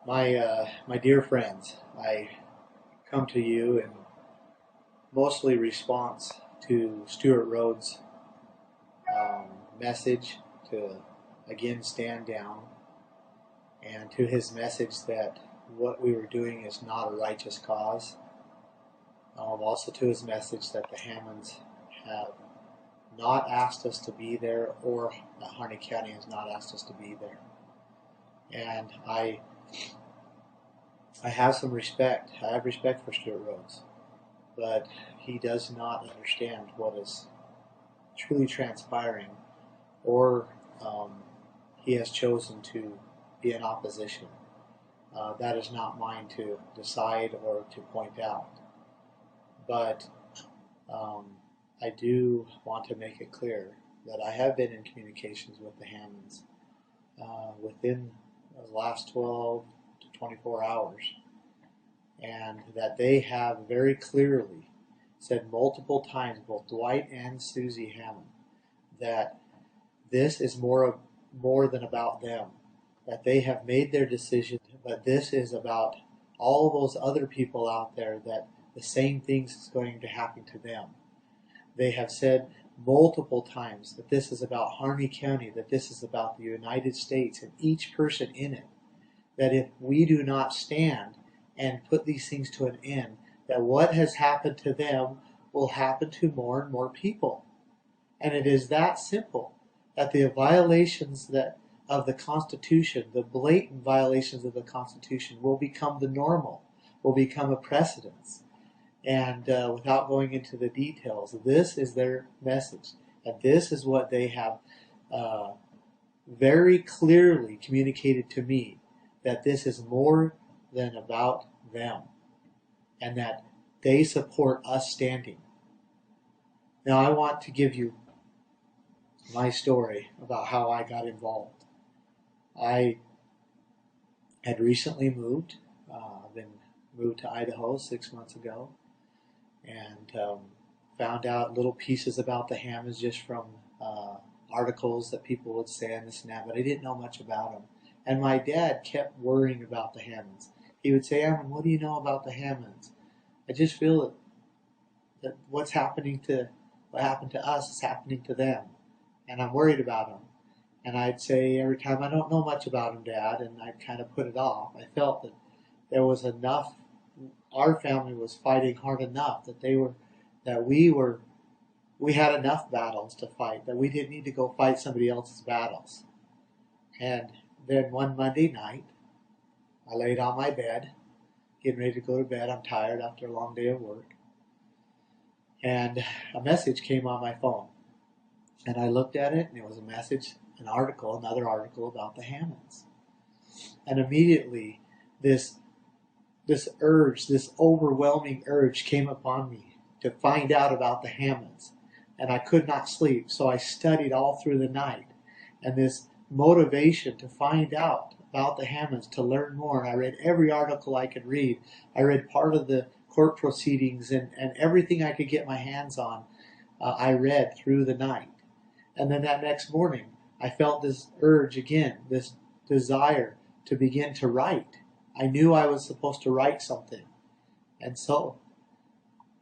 My dear friends, I come to you in mostly response to Stewart Rhodes' message to again stand down, and to his message that what we were doing is not a righteous cause. Also to his message that the Hammonds have not asked us to be there, or that Harney County has not asked us to be there. And I have some respect. I have respect for Stewart Rhodes, but he does not understand what is truly transpiring, or he has chosen to be in opposition. That is not mine to decide or to point out. But I do want to make it clear that I have been in communications with the Hammonds within the last 12 to 24 hours, and that they have very clearly said multiple times, both Dwight and Susie Hammond, that this is more than about them, that they have made their decision, but this is about all those other people out there, that the same things is going to happen to them. They have said multiple times that this is about Harney County, that this is about the United States and each person in it, that if we do not stand and put these things to an end, that what has happened to them will happen to more and more people. And it is that simple, that the violations of the Constitution, the blatant violations of the Constitution, will become the normal, will become a precedence. And without going into the details, this is their message. And this is what they have very clearly communicated to me, that this is more than about them, and that they support us standing. Now I want to give you my story about how I got involved. I had recently moved. Moved to Idaho 6 months ago, and found out little pieces about the Hammonds just from articles that people would say and this and that, but I didn't know much about them. And my dad kept worrying about the Hammonds. He would say, "Ammon, what do you know about the Hammonds? I just feel that what happened to us is happening to them, and I'm worried about them." And I'd say every time, "I don't know much about them, Dad," and I'd kind of put it off. I felt that there was enough. Our family was fighting hard enough, that we had enough battles to fight, that we didn't need to go fight somebody else's battles. And then one Monday night, I laid on my bed, getting ready to go to bed. I'm tired after a long day of work. And a message came on my phone. And I looked at it, and it was a message, another article about the Hammonds. And immediately, this urge, this overwhelming urge came upon me to find out about the Hammonds. And I could not sleep, so I studied all through the night. And this motivation to find out about the Hammonds, to learn more. And I read every article I could read. I read part of the court proceedings, and everything I could get my hands on, I read through the night. And then that next morning, I felt this urge again, this desire to begin to write. I knew I was supposed to write something.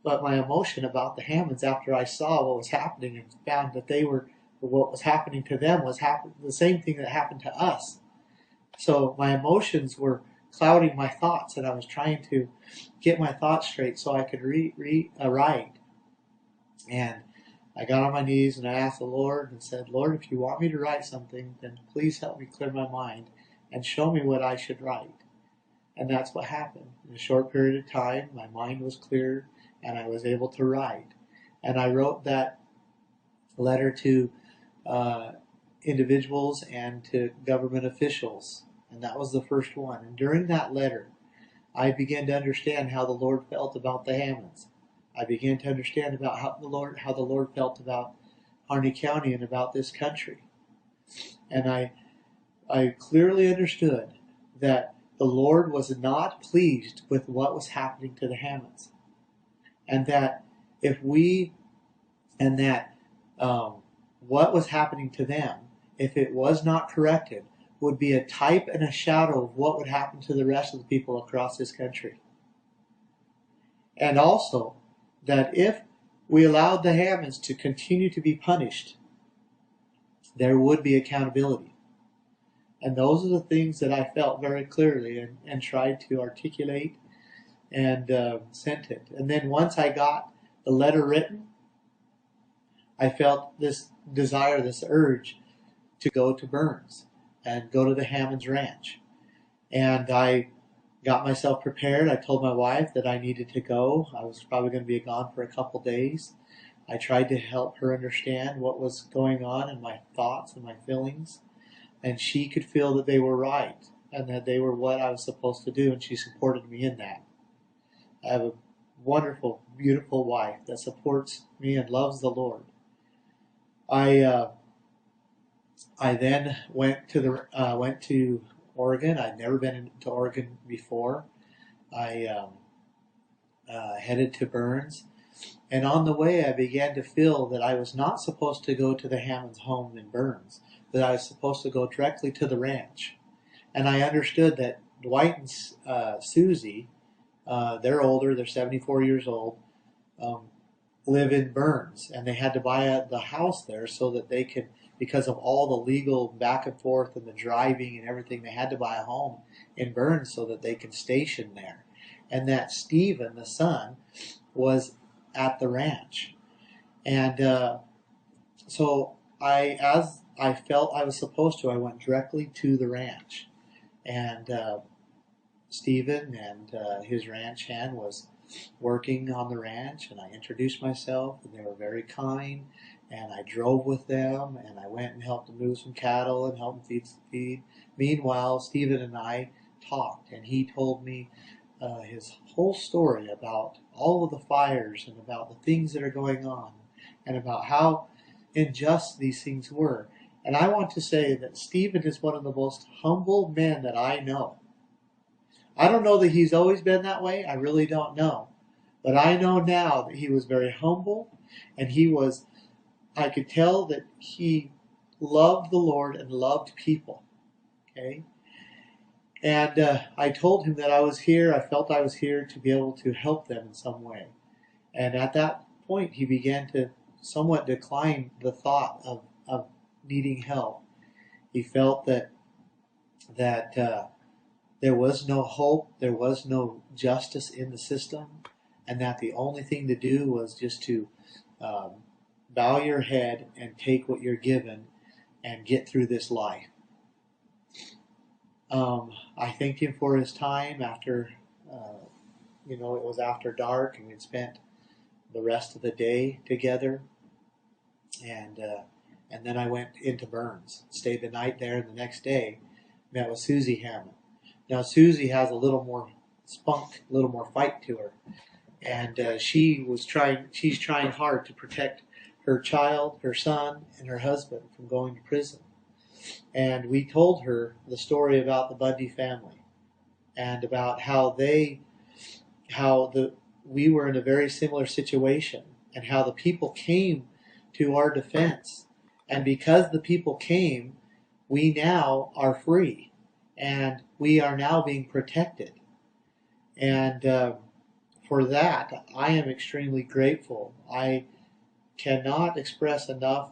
But my emotion about the Hammonds, after I saw what was happening and found that what was happening to them was the same thing that happened to us. So my emotions were clouding my thoughts, and I was trying to get my thoughts straight so I could write. And I got on my knees and I asked the Lord and said, "Lord, if you want me to write something, then please help me clear my mind and show me what I should write." And that's what happened. In a short period of time, my mind was cleared, and I was able to write. And I wrote that letter to individuals and to government officials. And that was the first one. And during that letter, I began to understand how the Lord felt about the Hammonds. I began to understand about how the Lord felt about Harney County and about this country. And I clearly understood that the Lord was not pleased with what was happening to the Hammonds, and that what was happening to them, if it was not corrected, would be a type and a shadow of what would happen to the rest of the people across this country. And also, that if we allowed the Hammonds to continue to be punished, there would be accountability. And those are the things that I felt very clearly and tried to articulate and sent it. And then once I got the letter written, I felt this desire, this urge to go to Burns and go to the Hammonds Ranch. And I got myself prepared. I told my wife that I needed to go. I was probably going to be gone for a couple days. I tried to help her understand what was going on and my thoughts and my feelings. And she could feel that they were right and that they were what I was supposed to do, and she supported me in that. I have a wonderful, beautiful wife that supports me and loves the Lord. I then went to Oregon. I'd never been to Oregon before. I headed to Burns, and on the way I began to feel that I was not supposed to go to the Hammonds' home in Burns, that I was supposed to go directly to the ranch. And I understood that Dwight and Susie, they're older, they're 74 years old, live in Burns, and they had to buy the house there so that they could, because of all the legal back and forth and the driving and everything, they had to buy a home in Burns so that they could station there. And that Stephen, the son, was at the ranch. And so as I felt I was supposed to, I went directly to the ranch. And Stephen and his ranch hand was working on the ranch, and I introduced myself, and they were very kind, and I drove with them, and I went and helped them move some cattle and helped them feed. Meanwhile, Stephen and I talked, and he told me his whole story about all of the fires and about the things that are going on and about how unjust these things were. And I want to say that Stephen is one of the most humble men that I know. I don't know that he's always been that way. I really don't know. But I know now that he was very humble, and I could tell that he loved the Lord and loved people. Okay? And I told him that I was here, I felt I was here to be able to help them in some way. And at that point, he began to somewhat decline the thought of needing help. He felt that there was no hope, there was no justice in the system, and that the only thing to do was just to bow your head and take what you're given and get through this life. I thanked him for his time after, it was after dark, and we'd spent the rest of the day together. And then I went into Burns, stayed the night there, and the next day met with Susie Hammond. Now, Susie has a little more spunk, a little more fight to her. And she's trying hard to protect her child, her son, and her husband from going to prison. And we told her the story about the Bundy family and about how we were in a very similar situation, and how the people came to our defense. And because the people came, we now are free. And we are now being protected. And for that, I am extremely grateful. I cannot express enough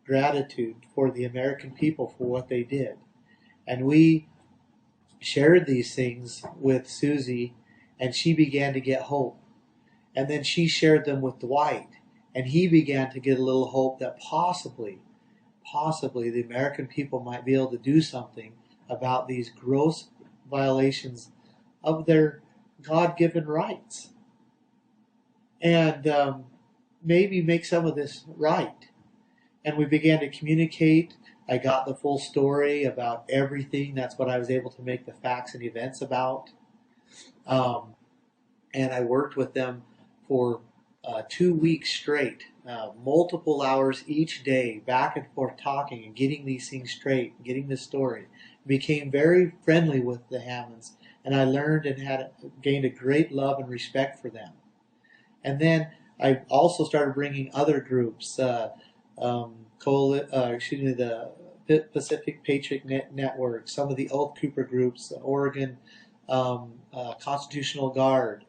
gratitude for the American people for what they did. And we shared these things with Susie, and she began to get hope. And then she shared them with Dwight, and he began to get a little hope that possibly the American people might be able to do something about these gross violations of their God-given rights, and maybe make some of this right. And we began to communicate. I got the full story about everything. That's what I was able to make the facts and events about. And I worked with them for 2 weeks straight, multiple hours each day, back and forth talking and getting these things straight, getting the story. Became very friendly with the Hammonds, and I learned and gained a great love and respect for them. And then I also started bringing other groups, the Pacific Patriot Network, some of the Oath Cooper groups, the Oregon Constitutional Guard,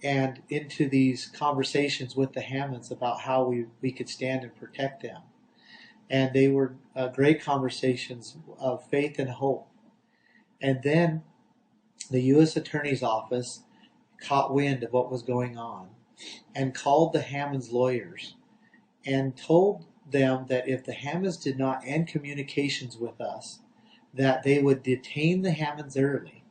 and into these conversations with the Hammonds about how we could stand and protect them. And they were great conversations of faith and hope. And then the U.S. Attorney's Office caught wind of what was going on and called the Hammonds lawyers and told them that if the Hammonds did not end communications with us, that they would detain the Hammonds early,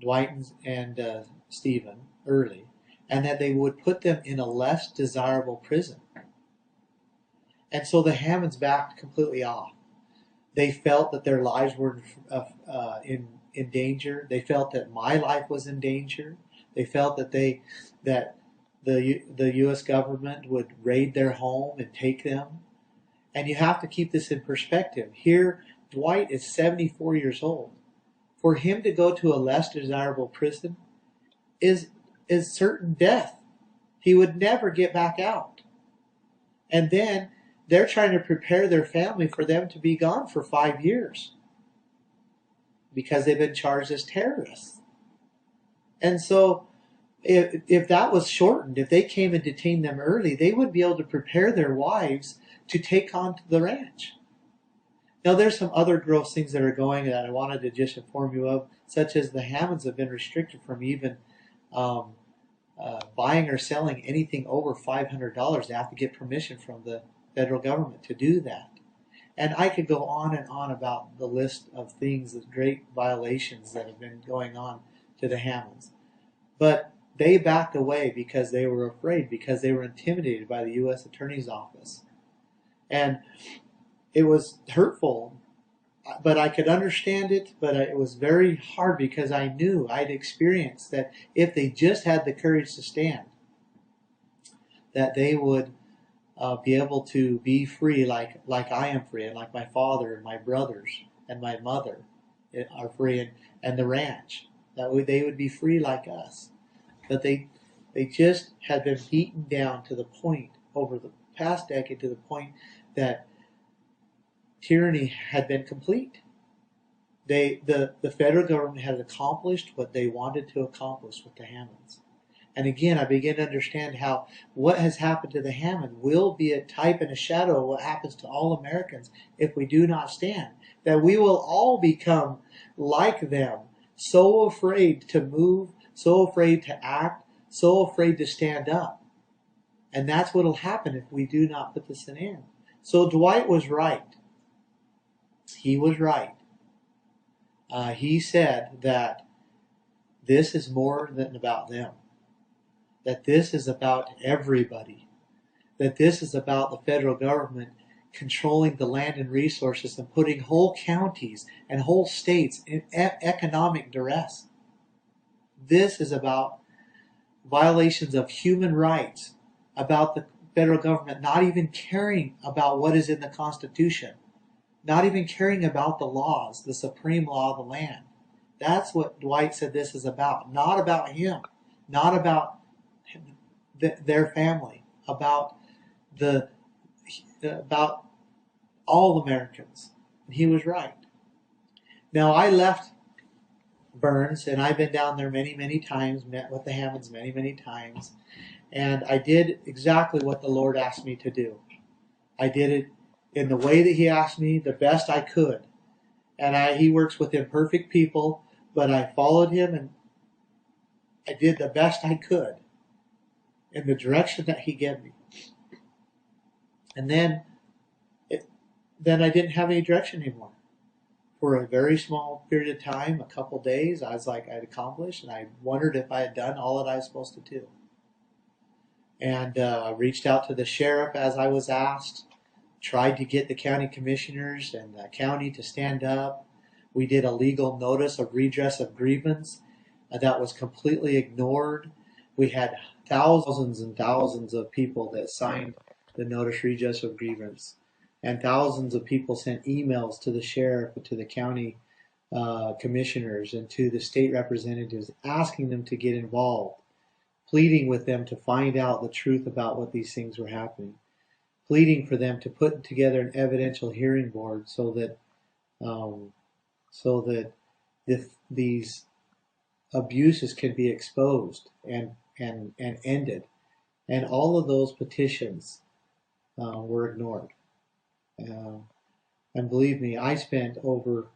Dwight and Stephen early, and that they would put them in a less desirable prison. And so the Hammonds backed completely off. They felt that their lives were in danger. They felt that my life was in danger. They felt that the U.S. government would raid their home and take them. And you have to keep this in perspective. Here, Dwight is 74 years old. For him to go to a less desirable prison is certain death. He would never get back out. And then they're trying to prepare their family for them to be gone for 5 years because they've been charged as terrorists. And so if that was shortened, if they came and detained them early, they would be able to prepare their wives to take on the ranch. Now, there's some other gross things that are going that I wanted to just inform you of, such as the Hammonds have been restricted from even buying or selling anything over $500. They have to get permission from the federal government to do that. And I could go on and on about the list of things, the great violations that have been going on to the Hammonds. But they backed away because they were afraid, because they were intimidated by the U.S. Attorney's Office. And it was hurtful, but I could understand it, but it was very hard because I knew I'd experienced that if they just had the courage to stand, that they would be able to be free like I am free, and like my father and my brothers and my mother are free, and the ranch, that they would be free like us. But they just had been beaten down to the point over the past decade, to the point that tyranny had been complete. The federal government had accomplished what they wanted to accomplish with the Hammonds. And again, I begin to understand how what has happened to the Hammond will be a type and a shadow of what happens to all Americans if we do not stand. That we will all become like them, so afraid to move, so afraid to act, so afraid to stand up. And that's what will happen if we do not put this an end. So Dwight was right. He was right. He said that this is more than about them. That this is about everybody. That this is about the federal government controlling the land and resources and putting whole counties and whole states in economic duress. This is about violations of human rights, about the federal government not even caring about what is in the Constitution, not even caring about the laws, the supreme law of the land. That's what Dwight said this is about. Not about him, not about their family, about all Americans. And he was right. Now, I left Burns, and I've been down there many, many times, met with the Hammonds many, many times, and I did exactly what the Lord asked me to do. I did it in the way that He asked me, the best I could. And He works with imperfect people, but I followed Him, and I did the best I could in the direction that He gave me. And then I didn't have any direction anymore. For a very small period of time, a couple days, I was like I'd accomplished, and I wondered if I had done all that I was supposed to do. And I reached out to the sheriff as I was asked, tried to get the county commissioners and the county to stand up. We did a legal notice of redress of grievance that was completely ignored. We had thousands and thousands of people that signed the notice redress of grievance. And thousands of people sent emails to the sheriff, to the county commissioners, and to the state representatives, asking them to get involved, pleading with them to find out the truth about what these things were happening. pleading for them to put together an evidential hearing board so that um, if these abuses can be exposed and ended. And all of those petitions were ignored. Uh, and believe me, I spent over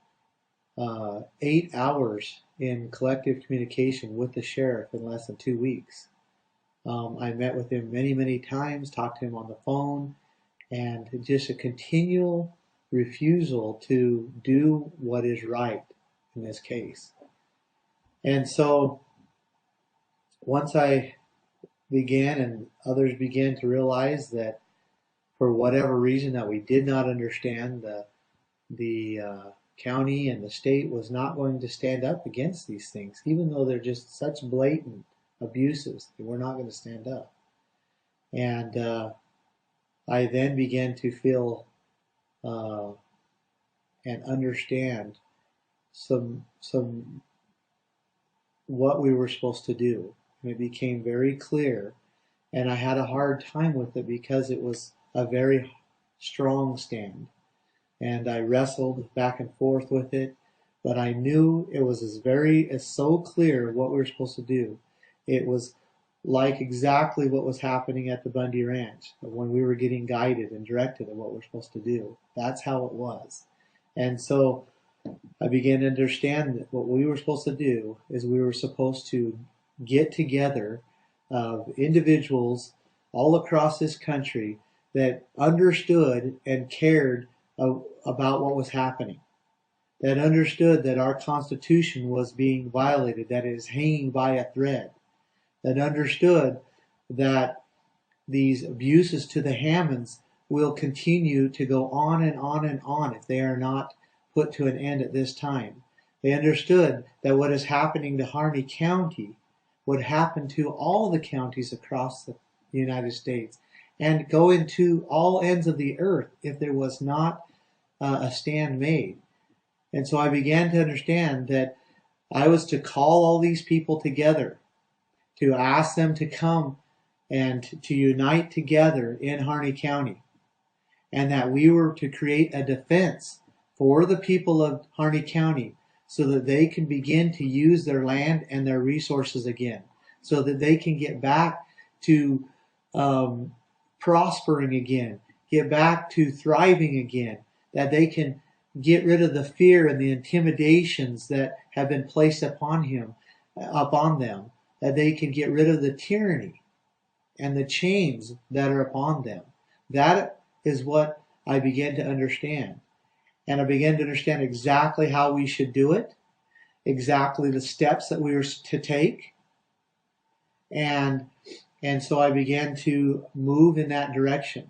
8 hours in collective communication with the sheriff in less than 2 weeks. I met with him many, many times, talked to him on the phone, and just a continual refusal to do what is right in this case. And so once I began and others began to realize that for whatever reason that we did not understand, the county and the state was not going to stand up against these things, even though they're just such blatant abuses. They were not going to stand up. And I then began to feel and understand some what we were supposed to do. And it became very clear, and I had a hard time with it because it was a very strong stand. And I wrestled back and forth with it, but I knew it was as so clear what we were supposed to do. It was like exactly what was happening at the Bundy Ranch when we were getting guided and directed on what we're supposed to do. That's how it was. And so I began to understand that what we were supposed to do is we were supposed to get together of individuals all across this country that understood and cared about what was happening, that understood that our Constitution was being violated, that it is hanging by a thread, that understood that these abuses to the Hammonds will continue to go on and on and on if they are not put to an end at this time. They understood that what is happening to Harney County would happen to all the counties across the United States and go into all ends of the earth if there was not a stand made. And so I began to understand that I was to call all these people together, to ask them to come and to unite together in Harney County, and that we were to create a defense for the people of Harney County so that they can begin to use their land and their resources again, so that they can get back to prospering again, get back to thriving again, that they can get rid of the fear and the intimidations that have been placed upon them, that they can get rid of the tyranny and the chains that are upon them. That is what I began to understand. And I began to understand exactly how we should do it, exactly the steps that we were to take. And so I began to move in that direction.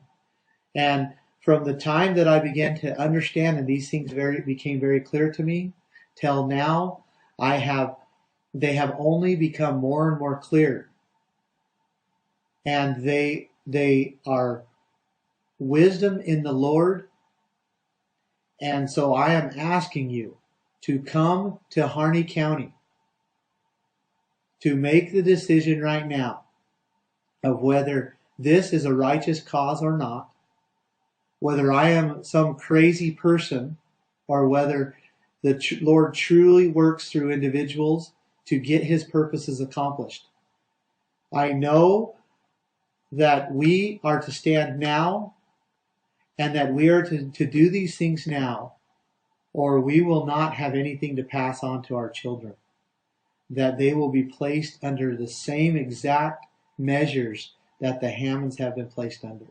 And from the time that I began to understand and these things became very clear to me, till now, they have only become more and more clear. And they are wisdom in the Lord. And so I am asking you to come to Harney County to make the decision right now of whether this is a righteous cause or not, whether I am some crazy person or whether the Lord truly works through individuals to get his purposes accomplished. I know that we are to stand now and that we are to do these things now, or we will not have anything to pass on to our children, that they will be placed under the same exact measures that the Hammonds have been placed under.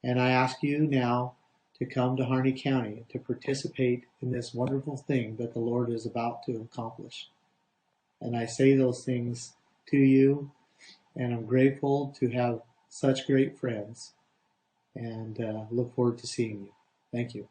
And I ask you now to come to Harney County to participate in this wonderful thing that the Lord is about to accomplish. And I say those things to you, and I'm grateful to have such great friends, and look forward to seeing you. Thank you.